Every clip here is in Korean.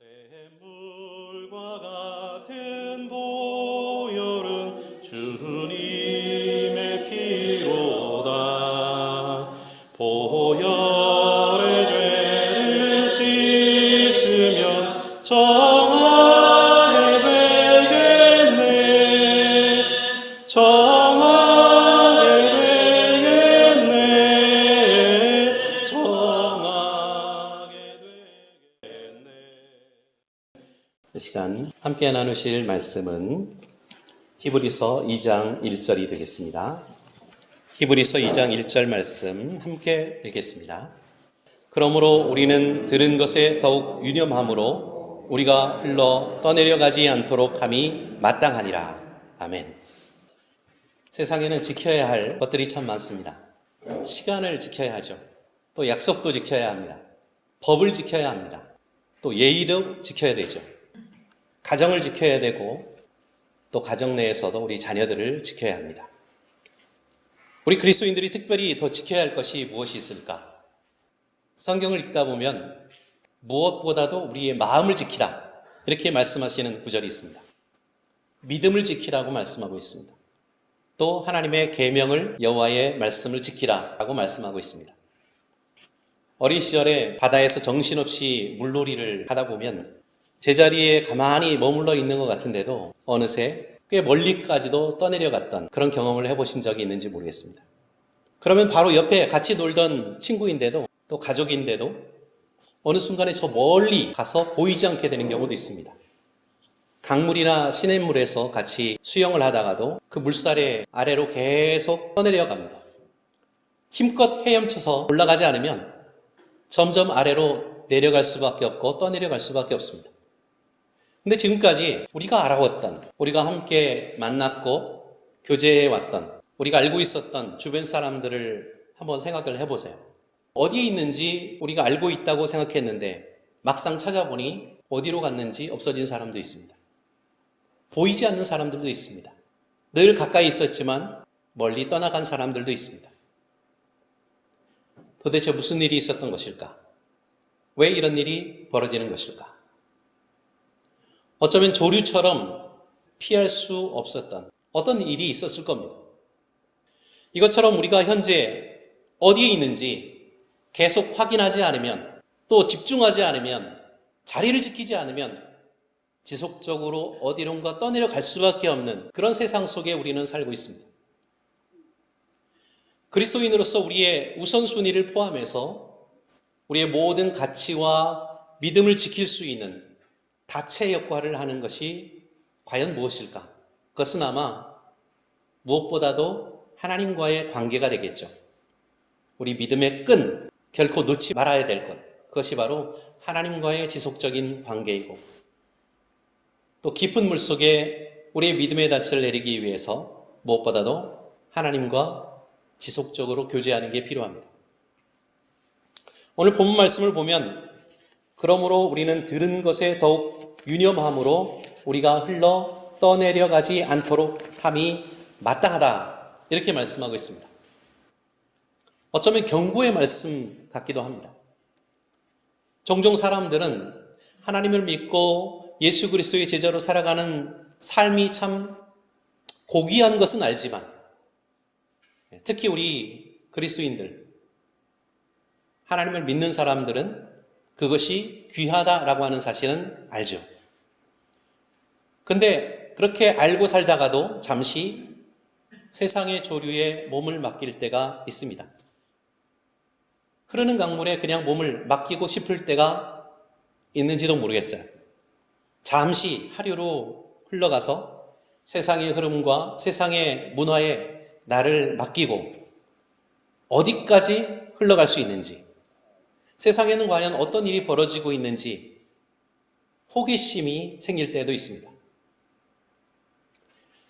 샘물과 같은 보혈은 주님의 피로다. 보혈의 죄를 씻으면 정하게 되겠네. 정하게 되겠네. 정하게 되겠네. 이 시간 함께 나누실 말씀은 히브리서 2장 1절이 되겠습니다. 히브리서 2장 1절 말씀 함께 읽겠습니다. 그러므로 우리는 들은 것에 더욱 유념함으로 우리가 흘러 떠내려가지 않도록 함이 마땅하니라. 아멘. 세상에는 지켜야 할 것들이 참 많습니다. 시간을 지켜야 하죠. 또 약속도 지켜야 합니다. 법을 지켜야 합니다. 또 예의도 지켜야 되죠. 가정을 지켜야 되고 또 가정 내에서도 우리 자녀들을 지켜야 합니다. 우리 그리스도인들이 특별히 더 지켜야 할 것이 무엇이 있을까? 성경을 읽다 보면 무엇보다도 우리의 마음을 지키라 이렇게 말씀하시는 구절이 있습니다. 믿음을 지키라고 말씀하고 있습니다. 또 하나님의 계명을 여호와의 말씀을 지키라라고 말씀하고 있습니다. 어린 시절에 바다에서 정신없이 물놀이를 하다 보면 제자리에 가만히 머물러 있는 것 같은데도 어느새 꽤 멀리까지도 떠내려갔던 그런 경험을 해보신 적이 있는지 모르겠습니다. 그러면 바로 옆에 같이 놀던 친구인데도 또 가족인데도 어느 순간에 저 멀리 가서 보이지 않게 되는 경우도 있습니다. 강물이나 시냇물에서 같이 수영을 하다가도 그 물살의 아래로 계속 떠내려갑니다. 힘껏 헤엄쳐서 올라가지 않으면 점점 아래로 내려갈 수밖에 없고 떠내려갈 수밖에 없습니다. 근데 지금까지 우리가 알아왔던, 우리가 함께 만났고 교제해왔던, 우리가 알고 있었던 주변 사람들을 한번 생각을 해보세요. 어디에 있는지 우리가 알고 있다고 생각했는데 막상 찾아보니 어디로 갔는지 없어진 사람도 있습니다. 보이지 않는 사람들도 있습니다. 늘 가까이 있었지만 멀리 떠나간 사람들도 있습니다. 도대체 무슨 일이 있었던 것일까? 왜 이런 일이 벌어지는 것일까? 어쩌면 조류처럼 피할 수 없었던 어떤 일이 있었을 겁니다. 이것처럼 우리가 현재 어디에 있는지 계속 확인하지 않으면, 또 집중하지 않으면, 자리를 지키지 않으면 지속적으로 어디론가 떠내려 갈 수밖에 없는 그런 세상 속에 우리는 살고 있습니다. 그리스도인으로서 우리의 우선순위를 포함해서 우리의 모든 가치와 믿음을 지킬 수 있는 다체 역할을 하는 것이 과연 무엇일까? 그것은 아마 무엇보다도 하나님과의 관계가 되겠죠. 우리 믿음의 끈, 결코 놓지 말아야 될 것, 그것이 바로 하나님과의 지속적인 관계이고 또 깊은 물속에 우리의 믿음의 닻을 내리기 위해서 무엇보다도 하나님과 지속적으로 교제하는 게 필요합니다. 오늘 본문 말씀을 보면 그러므로 우리는 들은 것에 더욱 유념함으로 우리가 흘러 떠내려가지 않도록 함이 마땅하다 이렇게 말씀하고 있습니다. 어쩌면 경고의 말씀 같기도 합니다. 종종 사람들은 하나님을 믿고 예수 그리스도의 제자로 살아가는 삶이 참 고귀한 것은 알지만 특히 우리 그리스도인들, 하나님을 믿는 사람들은 그것이 귀하다라고 하는 사실은 알죠. 근데 그렇게 알고 살다가도 잠시 세상의 조류에 몸을 맡길 때가 있습니다. 흐르는 강물에 그냥 몸을 맡기고 싶을 때가 있는지도 모르겠어요. 잠시 하류로 흘러가서 세상의 흐름과 세상의 문화에 나를 맡기고 어디까지 흘러갈 수 있는지, 세상에는 과연 어떤 일이 벌어지고 있는지 호기심이 생길 때도 있습니다.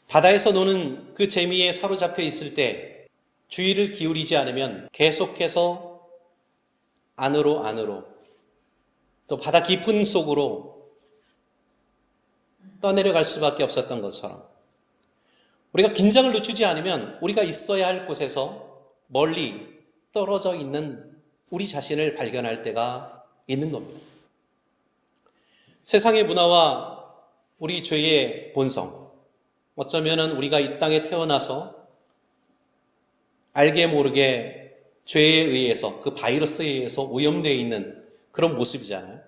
바다에서 노는 그 재미에 사로잡혀 있을 때 주의를 기울이지 않으면 계속해서 안으로 또 바다 깊은 속으로 떠내려갈 수밖에 없었던 것처럼 우리가 긴장을 늦추지 않으면 우리가 있어야 할 곳에서 멀리 떨어져 있는 우리 자신을 발견할 때가 있는 겁니다. 세상의 문화와 우리 죄의 본성, 어쩌면 우리가 이 땅에 태어나서 알게 모르게 죄에 의해서, 그 바이러스에 의해서 오염되어 있는 그런 모습이잖아요.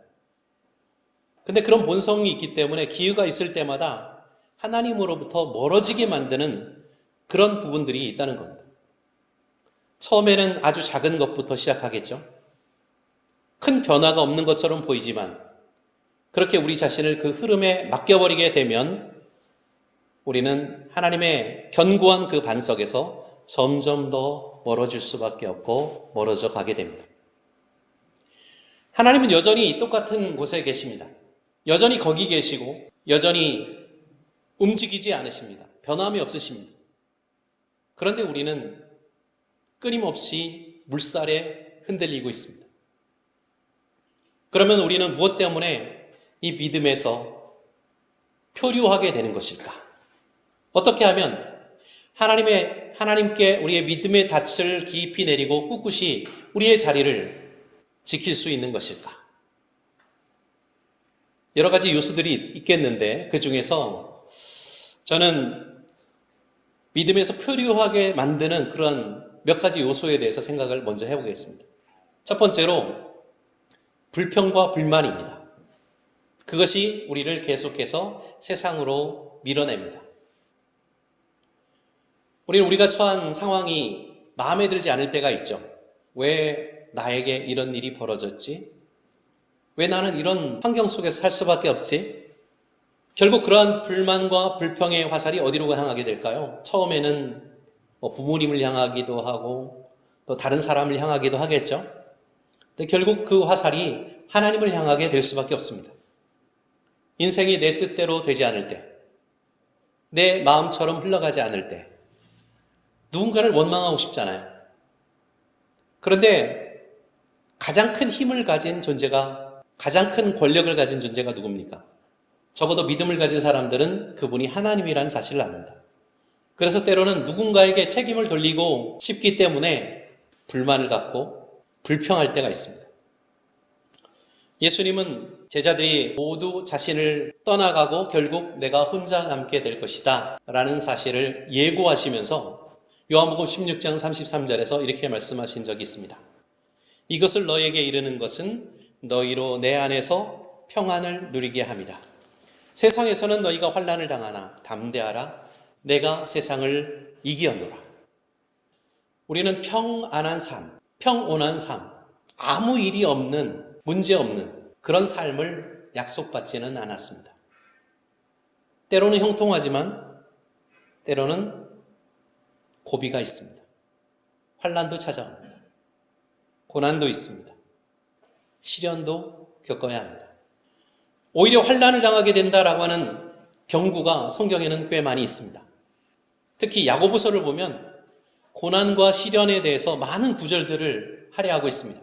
근데 그런 본성이 있기 때문에 기회가 있을 때마다 하나님으로부터 멀어지게 만드는 그런 부분들이 있다는 겁니다. 처음에는 아주 작은 것부터 시작하겠죠. 큰 변화가 없는 것처럼 보이지만 그렇게 우리 자신을 그 흐름에 맡겨버리게 되면 우리는 하나님의 견고한 그 반석에서 점점 더 멀어질 수밖에 없고 멀어져 가게 됩니다. 하나님은 여전히 똑같은 곳에 계십니다. 여전히 거기 계시고 여전히 움직이지 않으십니다. 변함이 없으십니다. 그런데 우리는 끊임없이 물살에 흔들리고 있습니다. 그러면 우리는 무엇 때문에 이 믿음에서 표류하게 되는 것일까? 어떻게 하면 하나님께 우리의 믿음의 닻을 깊이 내리고 꿋꿋이 우리의 자리를 지킬 수 있는 것일까? 여러 가지 요소들이 있겠는데 그 중에서 저는 믿음에서 표류하게 만드는 그런 몇 가지 요소에 대해서 생각을 먼저 해보겠습니다. 첫 번째로 불평과 불만입니다. 그것이 우리를 계속해서 세상으로 밀어냅니다. 우리는 우리가 처한 상황이 마음에 들지 않을 때가 있죠. 왜 나에게 이런 일이 벌어졌지? 왜 나는 이런 환경 속에서 살 수밖에 없지? 결국 그러한 불만과 불평의 화살이 어디로 향하게 될까요? 처음에는 부모님을 향하기도 하고 또 다른 사람을 향하기도 하겠죠. 근데 결국 그 화살이 하나님을 향하게 될 수밖에 없습니다. 인생이 내 뜻대로 되지 않을 때, 내 마음처럼 흘러가지 않을 때 누군가를 원망하고 싶잖아요. 그런데 가장 큰 힘을 가진 존재가, 가장 큰 권력을 가진 존재가 누굽니까? 적어도 믿음을 가진 사람들은 그분이 하나님이라는 사실을 압니다. 그래서 때로는 누군가에게 책임을 돌리고 싶기 때문에 불만을 갖고 불평할 때가 있습니다. 예수님은 제자들이 모두 자신을 떠나가고 결국 내가 혼자 남게 될 것이다 라는 사실을 예고하시면서 요한복음 16장 33절에서 이렇게 말씀하신 적이 있습니다. 이것을 너에게 이르는 것은 너희로 내 안에서 평안을 누리게 함이다. 세상에서는 너희가 환난을 당하나 담대하라. 내가 세상을 이기었노라. 우리는 평안한 삶, 평온한 삶, 아무 일이 없는, 문제 없는 그런 삶을 약속받지는 않았습니다. 때로는 형통하지만 때로는 고비가 있습니다. 환난도 찾아옵니다. 고난도 있습니다. 시련도 겪어야 합니다. 오히려 환난을 당하게 된다라고 하는 경고가 성경에는 꽤 많이 있습니다. 특히 야고보서를 보면 고난과 시련에 대해서 많은 구절들을 할애하고 있습니다.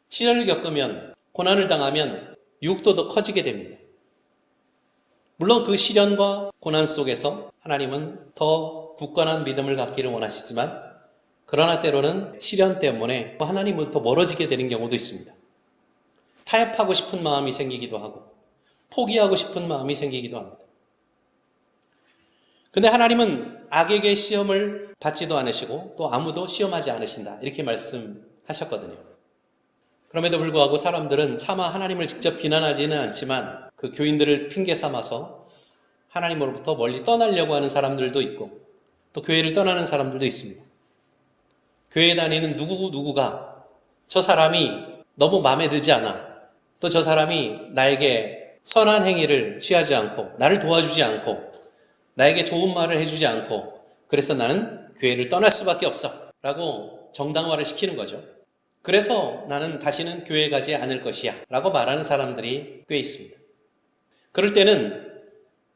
시련을 겪으면, 고난을 당하면 유혹도 더 커지게 됩니다. 물론 그 시련과 고난 속에서 하나님은 더 굳건한 믿음을 갖기를 원하시지만 그러나 때로는 시련 때문에 하나님으로부터 멀어지게 되는 경우도 있습니다. 타협하고 싶은 마음이 생기기도 하고 포기하고 싶은 마음이 생기기도 합니다. 그런데 하나님은 악에게 시험을 받지도 않으시고 또 아무도 시험하지 않으신다 이렇게 말씀하셨거든요. 그럼에도 불구하고 사람들은 차마 하나님을 직접 비난하지는 않지만 그 교인들을 핑계 삼아서 하나님으로부터 멀리 떠나려고 하는 사람들도 있고 또 교회를 떠나는 사람들도 있습니다. 교회에 다니는 누구가 저 사람이 너무 마음에 들지 않아, 또 저 사람이 나에게 선한 행위를 취하지 않고 나를 도와주지 않고 나에게 좋은 말을 해주지 않고 그래서 나는 교회를 떠날 수밖에 없어 라고 정당화를 시키는 거죠. 그래서 나는 다시는 교회 가지 않을 것이야 라고 말하는 사람들이 꽤 있습니다. 그럴 때는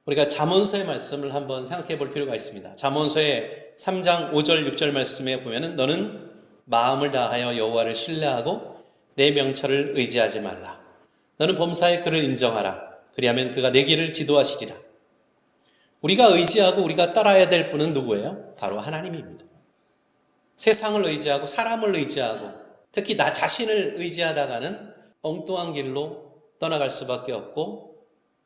우리가 잠언서의 말씀을 한번 생각해 볼 필요가 있습니다. 잠언서의 3장 5절 6절 말씀에 보면은 너는 마음을 다하여 여호와를 신뢰하고 내 명철을 의지하지 말라. 너는 범사에 그를 인정하라. 그리하면 그가 내 길을 지도하시리라. 우리가 의지하고 우리가 따라야 될 분은 누구예요? 바로 하나님입니다. 세상을 의지하고 사람을 의지하고 특히 나 자신을 의지하다가는 엉뚱한 길로 떠나갈 수밖에 없고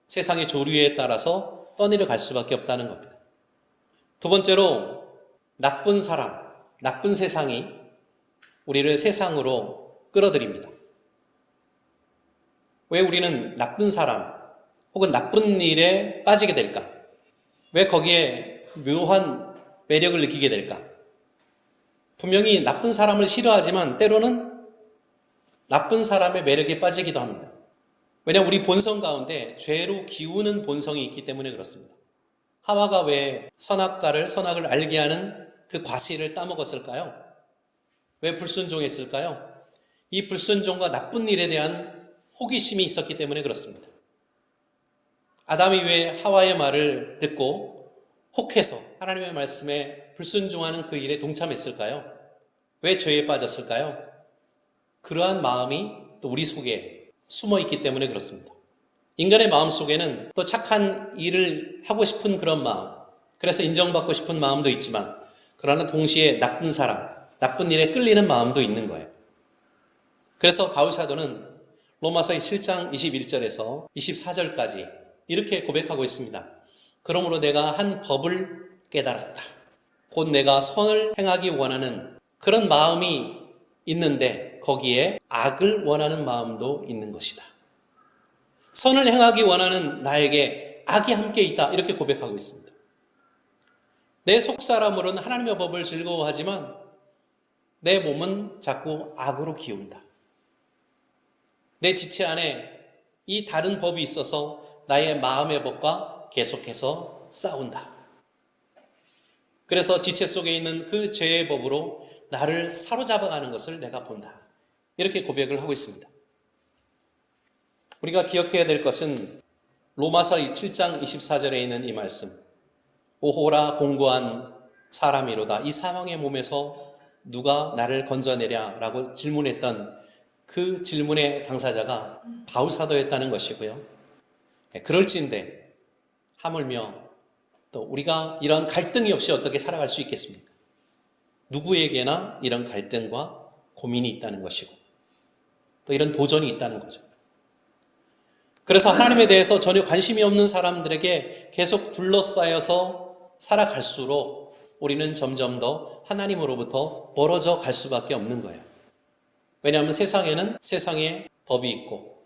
세상의 조류에 따라서 떠내려갈 수밖에 없다는 겁니다. 두 번째로 나쁜 사람, 나쁜 세상이 우리를 세상으로 끌어들입니다. 왜 우리는 나쁜 사람 혹은 나쁜 일에 빠지게 될까? 왜 거기에 묘한 매력을 느끼게 될까? 분명히 나쁜 사람을 싫어하지만 때로는 나쁜 사람의 매력에 빠지기도 합니다. 왜냐하면 우리 본성 가운데 죄로 기우는 본성이 있기 때문에 그렇습니다. 하와가 왜 선악을 알게 하는 그 과실을 따먹었을까요? 왜 불순종했을까요? 이 불순종과 나쁜 일에 대한 호기심이 있었기 때문에 그렇습니다. 아담이 왜 하와의 말을 듣고 혹해서 하나님의 말씀에 불순종하는 그 일에 동참했을까요? 왜 죄에 빠졌을까요? 그러한 마음이 또 우리 속에 숨어 있기 때문에 그렇습니다. 인간의 마음 속에는 또 착한 일을 하고 싶은 그런 마음, 그래서 인정받고 싶은 마음도 있지만 그러나 동시에 나쁜 사람, 나쁜 일에 끌리는 마음도 있는 거예요. 그래서 바울 사도는 로마서 7장 21절에서 24절까지 이렇게 고백하고 있습니다. 그러므로 내가 한 법을 깨달았다. 곧 내가 선을 행하기 원하는 그런 마음이 있는데 거기에 악을 원하는 마음도 있는 것이다. 선을 행하기 원하는 나에게 악이 함께 있다. 이렇게 고백하고 있습니다. 내 속사람으로는 하나님의 법을 즐거워하지만 내 몸은 자꾸 악으로 기운다. 내 지체 안에 이 다른 법이 있어서 나의 마음의 법과 계속해서 싸운다. 그래서 지체 속에 있는 그 죄의 법으로 나를 사로잡아가는 것을 내가 본다. 이렇게 고백을 하고 있습니다. 우리가 기억해야 될 것은 로마서 7장 24절에 있는 이 말씀. 오호라 공고한 사람이로다. 이 사망의 몸에서 누가 나를 건져내랴 라고 질문했던 그 질문의 당사자가 바울 사도였다는 것이고요. 그럴진데 하물며 또 우리가 이런 갈등이 없이 어떻게 살아갈 수 있겠습니까? 누구에게나 이런 갈등과 고민이 있다는 것이고 또 이런 도전이 있다는 거죠. 그래서 하나님에 대해서 전혀 관심이 없는 사람들에게 계속 둘러싸여서 살아갈수록 우리는 점점 더 하나님으로부터 멀어져 갈 수밖에 없는 거예요. 왜냐하면 세상에는 세상의 법이 있고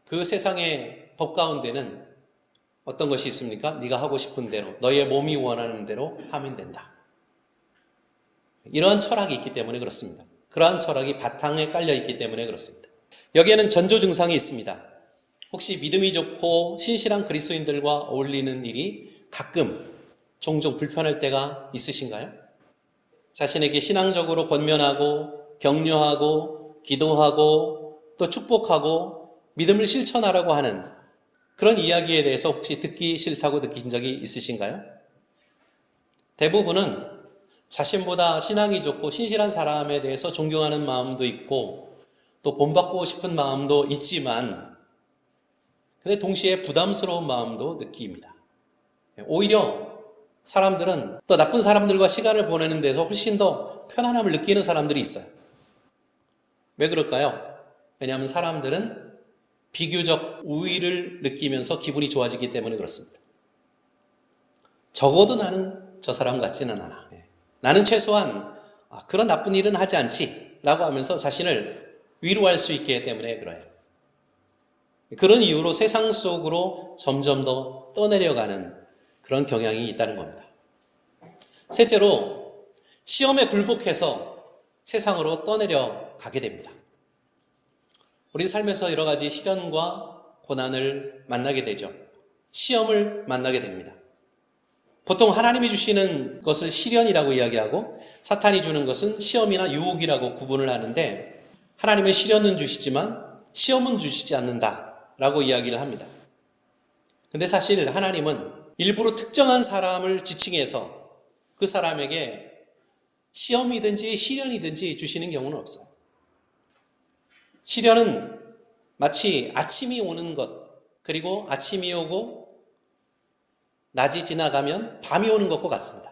그 세상의 법 가운데는 어떤 것이 있습니까? 네가 하고 싶은 대로, 너의 몸이 원하는 대로 하면 된다. 이러한 철학이 있기 때문에 그렇습니다. 그러한 철학이 바탕에 깔려 있기 때문에 그렇습니다. 여기에는 전조 증상이 있습니다. 혹시 믿음이 좋고 신실한 그리스도인들과 어울리는 일이 가끔 종종 불편할 때가 있으신가요? 자신에게 신앙적으로 권면하고 격려하고 기도하고 또 축복하고 믿음을 실천하라고 하는 그런 이야기에 대해서 혹시 듣기 싫다고 느낀 적이 있으신가요? 대부분은 자신보다 신앙이 좋고 신실한 사람에 대해서 존경하는 마음도 있고 또 본받고 싶은 마음도 있지만 근데 동시에 부담스러운 마음도 느낍니다. 오히려 사람들은 또 나쁜 사람들과 시간을 보내는 데서 훨씬 더 편안함을 느끼는 사람들이 있어요. 왜 그럴까요? 왜냐하면 사람들은 비교적 우위를 느끼면서 기분이 좋아지기 때문에 그렇습니다. 적어도 나는 저 사람 같지는 않아. 나는 최소한 그런 나쁜 일은 하지 않지 라고 하면서 자신을 위로할 수 있기 때문에 그래요. 그런 이유로 세상 속으로 점점 더 떠내려가는 그런 경향이 있다는 겁니다. 셋째로 시험에 굴복해서 세상으로 떠내려 가게 됩니다. 우리 삶에서 여러 가지 시련과 고난을 만나게 되죠. 시험을 만나게 됩니다. 보통 하나님이 주시는 것을 시련이라고 이야기하고 사탄이 주는 것은 시험이나 유혹이라고 구분을 하는데 하나님은 시련은 주시지만 시험은 주시지 않는다라고 이야기를 합니다. 근데 사실 하나님은 일부러 특정한 사람을 지칭해서 그 사람에게 시험이든지 시련이든지 주시는 경우는 없어요. 시련은 마치 아침이 오는 것, 그리고 아침이 오고 낮이 지나가면 밤이 오는 것과 같습니다.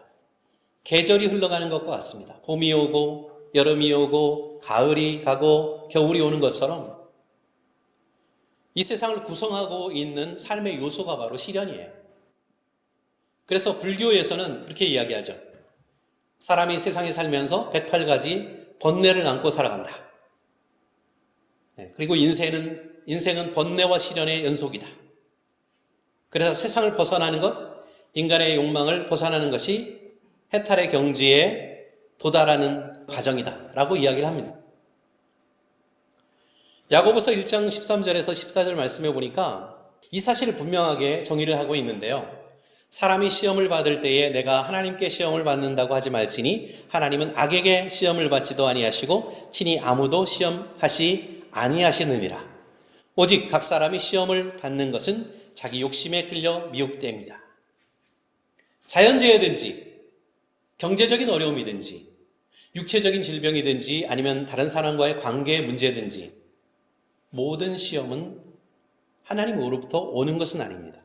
계절이 흘러가는 것과 같습니다. 봄이 오고 여름이 오고 가을이 가고 겨울이 오는 것처럼 이 세상을 구성하고 있는 삶의 요소가 바로 시련이에요. 그래서 불교에서는 그렇게 이야기하죠. 사람이 세상에 살면서 108가지 번뇌를 안고 살아간다. 그리고 인생은 번뇌와 시련의 연속이다. 그래서 세상을 벗어나는 것, 인간의 욕망을 벗어나는 것이 해탈의 경지에 도달하는 과정이다 라고 이야기를 합니다. 야고보서 1장 13절에서 14절 말씀해 보니까 이 사실을 분명하게 정의를 하고 있는데요. 사람이 시험을 받을 때에 내가 하나님께 시험을 받는다고 하지 말지니 하나님은 악에게 시험을 받지도 아니하시고 친히 아무도 시험하시 아니하시느니라. 오직 각 사람이 시험을 받는 것은 자기 욕심에 끌려 미혹됩니다. 자연재해든지 경제적인 어려움이든지 육체적인 질병이든지 아니면 다른 사람과의 관계의 문제든지 모든 시험은 하나님으로부터 오는 것은 아닙니다.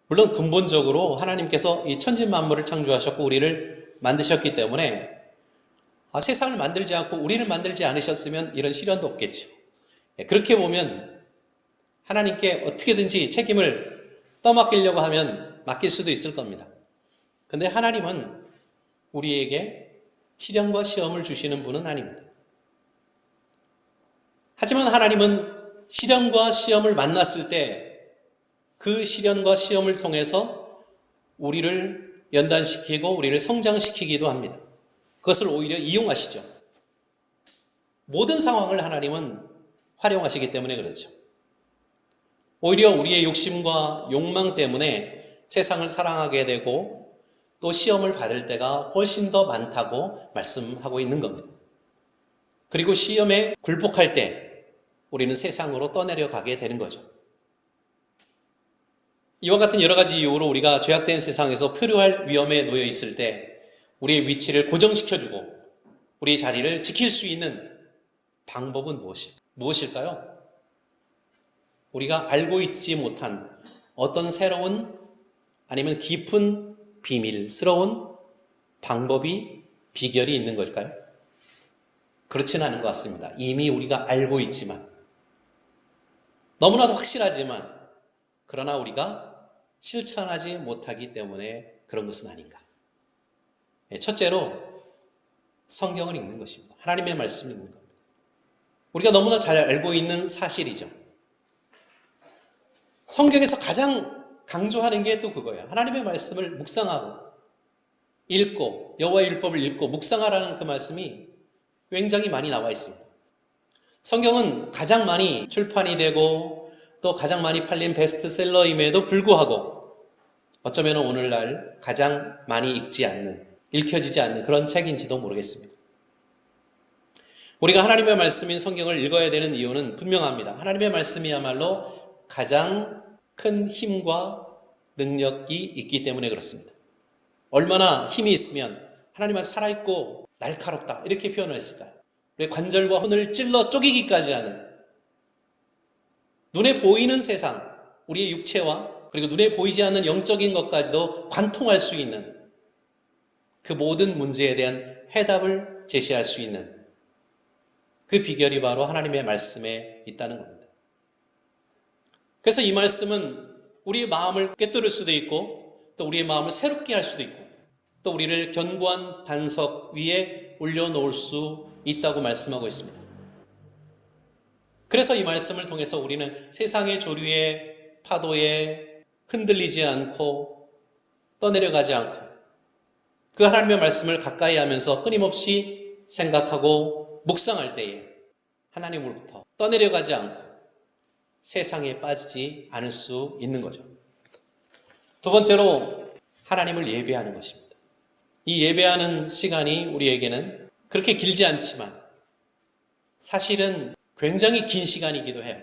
물론 근본적으로 하나님께서 이 천지만물을 창조하셨고 우리를 만드셨기 때문에 세상을 만들지 않고 우리를 만들지 않으셨으면 이런 시련도 없겠죠. 그렇게 보면 하나님께 어떻게든지 책임을 떠맡기려고 하면 맡길 수도 있을 겁니다. 그런데 하나님은 우리에게 시련과 시험을 주시는 분은 아닙니다. 하지만 하나님은 시련과 시험을 만났을 때 그 시련과 시험을 통해서 우리를 연단시키고 우리를 성장시키기도 합니다. 그것을 오히려 이용하시죠. 모든 상황을 하나님은 활용하시기 때문에 그렇죠. 오히려 우리의 욕심과 욕망 때문에 세상을 사랑하게 되고 또 시험을 받을 때가 훨씬 더 많다고 말씀하고 있는 겁니다. 그리고 시험에 굴복할 때 우리는 세상으로 떠내려가게 되는 거죠. 이와 같은 여러 가지 이유로 우리가 죄악된 세상에서 표류할 위험에 놓여 있을 때 우리의 위치를 고정시켜주고 우리의 자리를 지킬 수 있는 방법은 무엇일까요? 우리가 알고 있지 못한 어떤 새로운 아니면 깊은 비밀스러운 방법이 비결이 있는 걸까요? 그렇지는 않은 것 같습니다. 이미 우리가 알고 있지만 너무나도 확실하지만 그러나 우리가 실천하지 못하기 때문에 그런 것은 아닌가. 첫째로 성경을 읽는 것입니다. 하나님의 말씀을 읽는 겁니다. 우리가 너무나 잘 알고 있는 사실이죠. 성경에서 가장 강조하는 게 또 그거예요. 하나님의 말씀을 묵상하고 읽고 여호와의 율법을 읽고 묵상하라는 그 말씀이 굉장히 많이 나와 있습니다. 성경은 가장 많이 출판이 되고 또 가장 많이 팔린 베스트셀러임에도 불구하고 어쩌면 오늘날 가장 많이 읽혀지지 않는 그런 책인지도 모르겠습니다. 우리가 하나님의 말씀인 성경을 읽어야 되는 이유는 분명합니다. 하나님의 말씀이야말로 가장 큰 힘과 능력이 있기 때문에 그렇습니다. 얼마나 힘이 있으면 하나님은 살아있고 날카롭다 이렇게 표현을 했을까요? 우리의 관절과 혼을 찔러 쪼개기까지 하는 눈에 보이는 세상, 우리의 육체와 그리고 눈에 보이지 않는 영적인 것까지도 관통할 수 있는 그 모든 문제에 대한 해답을 제시할 수 있는 그 비결이 바로 하나님의 말씀에 있다는 겁니다. 그래서 이 말씀은 우리의 마음을 꿰뚫을 수도 있고 또 우리의 마음을 새롭게 할 수도 있고 또 우리를 견고한 반석 위에 올려놓을 수 있다고 말씀하고 있습니다. 그래서 이 말씀을 통해서 우리는 세상의 조류의 파도에 흔들리지 않고 떠내려가지 않고 그 하나님의 말씀을 가까이 하면서 끊임없이 생각하고 묵상할 때에 하나님으로부터 떠내려가지 않고 세상에 빠지지 않을 수 있는 거죠. 두 번째로 하나님을 예배하는 것입니다. 이 예배하는 시간이 우리에게는 그렇게 길지 않지만 사실은 굉장히 긴 시간이기도 해요.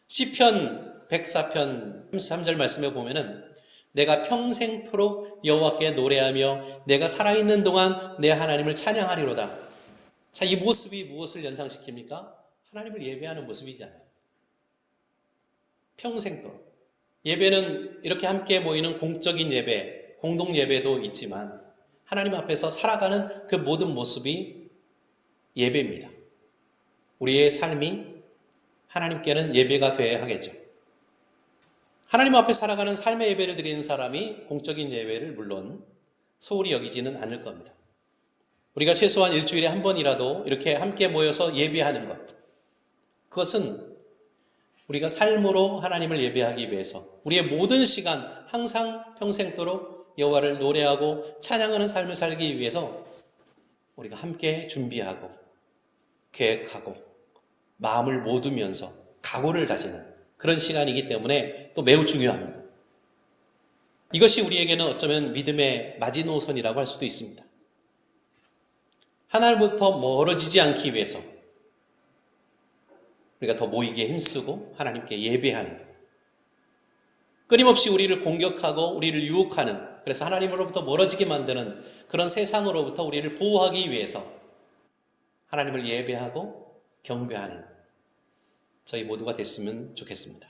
시편 104편 33절 말씀에 보면은 내가 평생토록 여호와께 노래하며 내가 살아있는 동안 내 하나님을 찬양하리로다. 자, 이 모습이 무엇을 연상시킵니까? 하나님을 예배하는 모습이잖아요. 평생토록. 예배는 이렇게 함께 모이는 공적인 예배, 공동 예배도 있지만 하나님 앞에서 살아가는 그 모든 모습이 예배입니다. 우리의 삶이 하나님께는 예배가 되어야 하겠죠. 하나님 앞에 살아가는 삶의 예배를 드리는 사람이 공적인 예배를 물론 소홀히 여기지는 않을 겁니다. 우리가 최소한 일주일에 한 번이라도 이렇게 함께 모여서 예배하는 것, 그것은 우리가 삶으로 하나님을 예배하기 위해서 우리의 모든 시간 항상 평생도록 여호와를 노래하고 찬양하는 삶을 살기 위해서 우리가 함께 준비하고 계획하고 마음을 모두면서 각오를 다지는 그런 시간이기 때문에 또 매우 중요합니다. 이것이 우리에게는 어쩌면 믿음의 마지노선이라고 할 수도 있습니다. 하나님부터 멀어지지 않기 위해서 우리가 더 모이기에 힘쓰고 하나님께 예배하는, 끊임없이 우리를 공격하고 우리를 유혹하는, 그래서 하나님으로부터 멀어지게 만드는 그런 세상으로부터 우리를 보호하기 위해서 하나님을 예배하고 경배하는 저희 모두가 됐으면 좋겠습니다.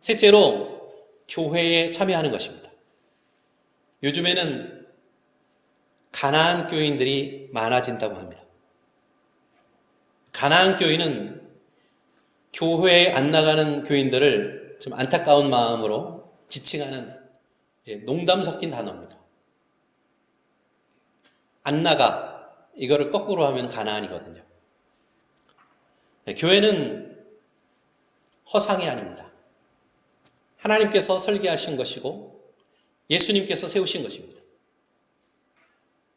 셋째로 교회에 참여하는 것입니다. 요즘에는 가나안 교인들이 많아진다고 합니다. 가나안 교인은 교회에 안 나가는 교인들을 좀 안타까운 마음으로 지칭하는 농담 섞인 단어입니다. 안 나가, 이거를 거꾸로 하면 가나안이거든요. 교회는 허상이 아닙니다. 하나님께서 설계하신 것이고 예수님께서 세우신 것입니다.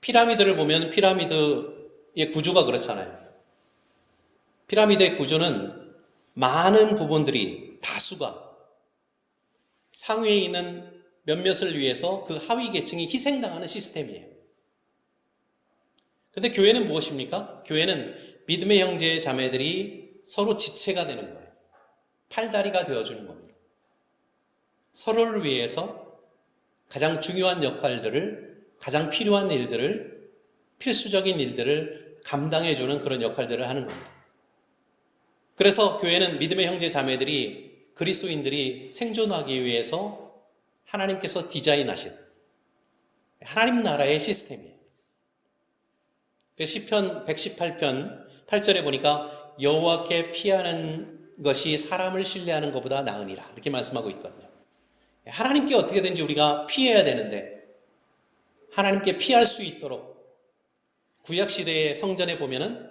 피라미드를 보면 피라미드의 구조가 그렇잖아요. 피라미드의 구조는 많은 부분들이, 다수가 상위에 있는 몇몇을 위해서 그 하위 계층이 희생당하는 시스템이에요. 그런데 교회는 무엇입니까? 교회는 믿음의 형제 자매들이 서로 지체가 되는 거예요. 팔다리가 되어주는 겁니다. 서로를 위해서 가장 중요한 역할들을, 가장 필요한 일들을, 필수적인 일들을 감당해주는 그런 역할들을 하는 겁니다. 그래서 교회는 믿음의 형제 자매들이, 그리스도인들이 생존하기 위해서 하나님께서 디자인하신 하나님 나라의 시스템이에요. 시편 118편 8절에 보니까 여호와께 피하는 것이 사람을 신뢰하는 것보다 나으니라, 이렇게 말씀하고 있거든요. 하나님께 어떻게든지 우리가 피해야 되는데 하나님께 피할 수 있도록 구약시대의 성전에 보면은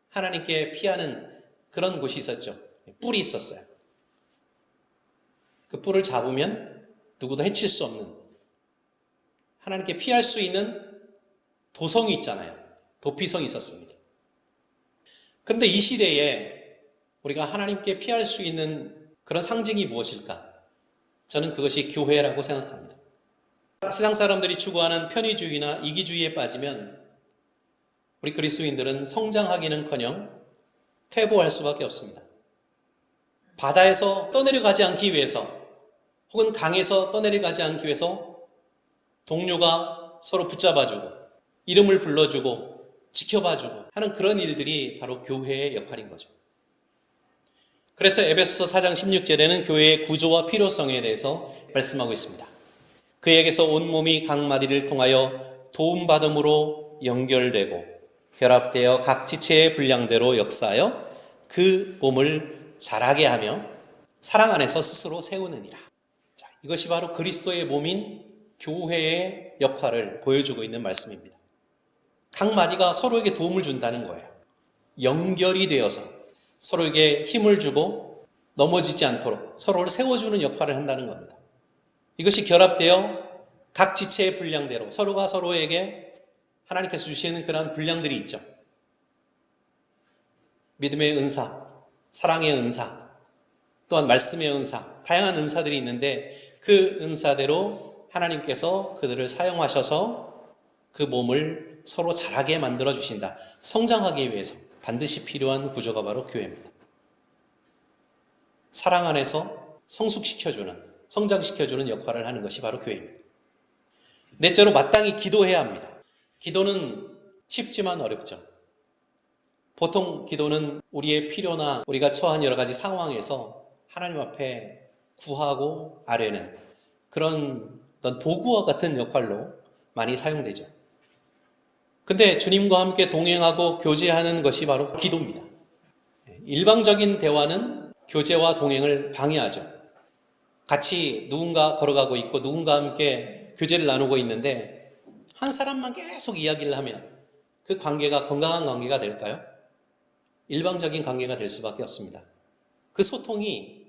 하나님께 피하는 그런 곳이 있었죠. 뿔이 있었어요. 그 뿔을 잡으면 누구도 해칠 수 없는, 하나님께 피할 수 있는 도성이 있잖아요. 도피성이 있었습니다. 그런데 이 시대에 우리가 하나님께 피할 수 있는 그런 상징이 무엇일까? 저는 그것이 교회라고 생각합니다. 세상 사람들이 추구하는 편의주의나 이기주의에 빠지면 우리 그리스도인들은 성장하기는커녕 퇴보할 수밖에 없습니다. 바다에서 떠내려가지 않기 위해서, 혹은 강에서 떠내려가지 않기 위해서 동료가 서로 붙잡아주고 이름을 불러주고 지켜봐주고 하는 그런 일들이 바로 교회의 역할인 거죠. 그래서 에베소서 4장 16절에는 교회의 구조와 필요성에 대해서 말씀하고 있습니다. 그에게서 온몸이 각 마디를 통하여 도움받음으로 연결되고 결합되어 각 지체의 분량대로 역사하여 그 몸을 자라게 하며 사랑 안에서 스스로 세우느니라. 자, 이것이 바로 그리스도의 몸인 교회의 역할을 보여주고 있는 말씀입니다. 각 마디가 서로에게 도움을 준다는 거예요. 연결이 되어서 서로에게 힘을 주고 넘어지지 않도록 서로를 세워주는 역할을 한다는 겁니다. 이것이 결합되어 각 지체의 분량대로 서로가 서로에게 하나님께서 주시는 그러한 분량들이 있죠. 믿음의 은사, 사랑의 은사, 또한 말씀의 은사, 다양한 은사들이 있는데 그 은사대로 하나님께서 그들을 사용하셔서 그 몸을 서로 자라게 만들어 주신다. 성장하기 위해서 반드시 필요한 구조가 바로 교회입니다. 사랑 안에서 성숙시켜주는, 성장시켜주는 역할을 하는 것이 바로 교회입니다. 넷째로 마땅히 기도해야 합니다. 기도는 쉽지만 어렵죠. 보통 기도는 우리의 필요나 우리가 처한 여러 가지 상황에서 하나님 앞에 구하고 아뢰는 그런 어떤 도구와 같은 역할로 많이 사용되죠. 근데 주님과 함께 동행하고 교제하는 것이 바로 기도입니다. 일방적인 대화는 교제와 동행을 방해하죠. 같이 누군가 걸어가고 있고 누군가 함께 교제를 나누고 있는데 한 사람만 계속 이야기를 하면 그 관계가 건강한 관계가 될까요? 일방적인 관계가 될 수밖에 없습니다. 그 소통이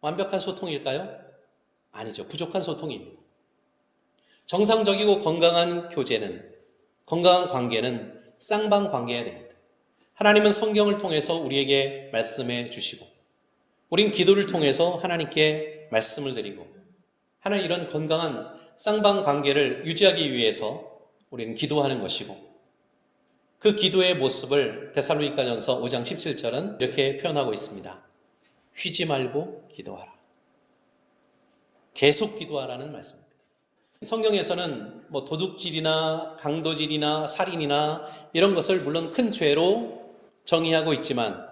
완벽한 소통일까요? 아니죠. 부족한 소통입니다. 정상적이고 건강한 교제는, 건강한 관계는 쌍방관계여야 됩니다. 하나님은 성경을 통해서 우리에게 말씀해 주시고 우린 기도를 통해서 하나님께 말씀을 드리고 하나님 이런 건강한 쌍방관계를 유지하기 위해서 우리는 기도하는 것이고 그 기도의 모습을 데살로니가전서 5장 17절은 이렇게 표현하고 있습니다. 쉬지 말고 기도하라. 계속 기도하라는 말씀입니다. 성경에서는 도둑질이나 강도질이나 살인이나 이런 것을 물론 큰 죄로 정의하고 있지만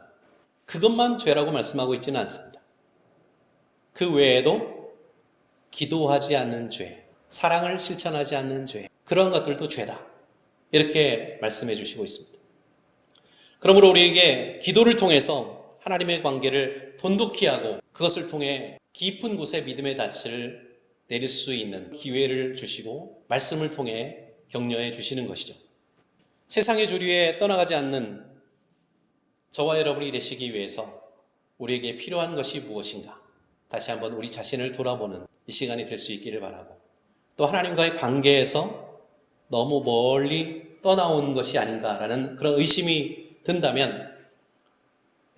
그것만 죄라고 말씀하고 있지는 않습니다. 그 외에도 기도하지 않는 죄, 사랑을 실천하지 않는 죄, 그런 것들도 죄다. 이렇게 말씀해 주시고 있습니다. 그러므로 우리에게 기도를 통해서 하나님의 관계를 돈독히 하고 그것을 통해 깊은 곳에 믿음의 닻을 내릴 수 있는 기회를 주시고 말씀을 통해 격려해 주시는 것이죠. 세상의 주류에 떠나가지 않는 저와 여러분이 되시기 위해서 우리에게 필요한 것이 무엇인가? 다시 한번 우리 자신을 돌아보는 이 시간이 될 수 있기를 바라고 또 하나님과의 관계에서 너무 멀리 떠나온 것이 아닌가라는 그런 의심이 든다면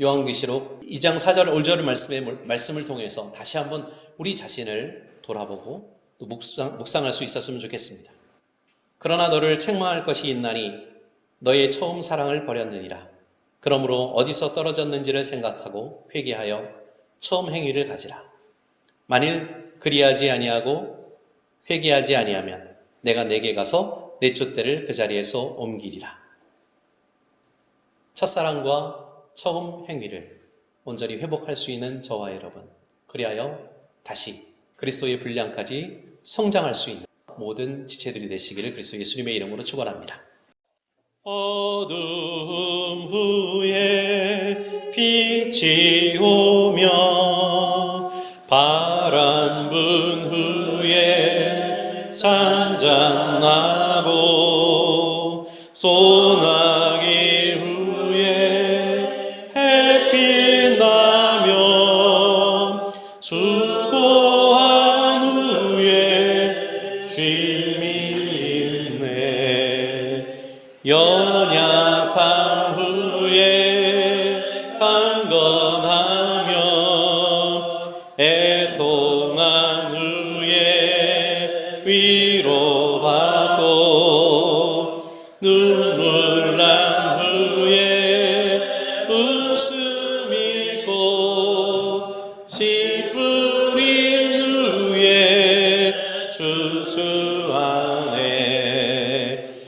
요한계시록 2장 4절 5절 말씀을 통해서 다시 한번 우리 자신을 돌아보고 또 묵상할 수 있었으면 좋겠습니다. 그러나 너를 책망할 것이 있나니 너의 처음 사랑을 버렸느니라. 그러므로 어디서 떨어졌는지를 생각하고 회개하여 처음 행위를 가지라. 만일 그리하지 아니하고 회개하지 아니하면 내가 내게 가서 내 촛대를 그 자리에서 옮기리라. 첫사랑과 처음 행위를 온전히 회복할 수 있는 저와 여러분, 그리하여 다시 그리스도의 분량까지 성장할 수 있는 모든 지체들이 되시기를 그리스도 예수님의 이름으로 축원합니다. 어둠 후에 빛이 오며 바람 분 후에 잔잔하고 소나기 후에 햇빛 나며 수고한 후에 쉼이 있네. 연약한 후에 강건하며 애통한 후에 위로받고 눈물 난 후에 웃음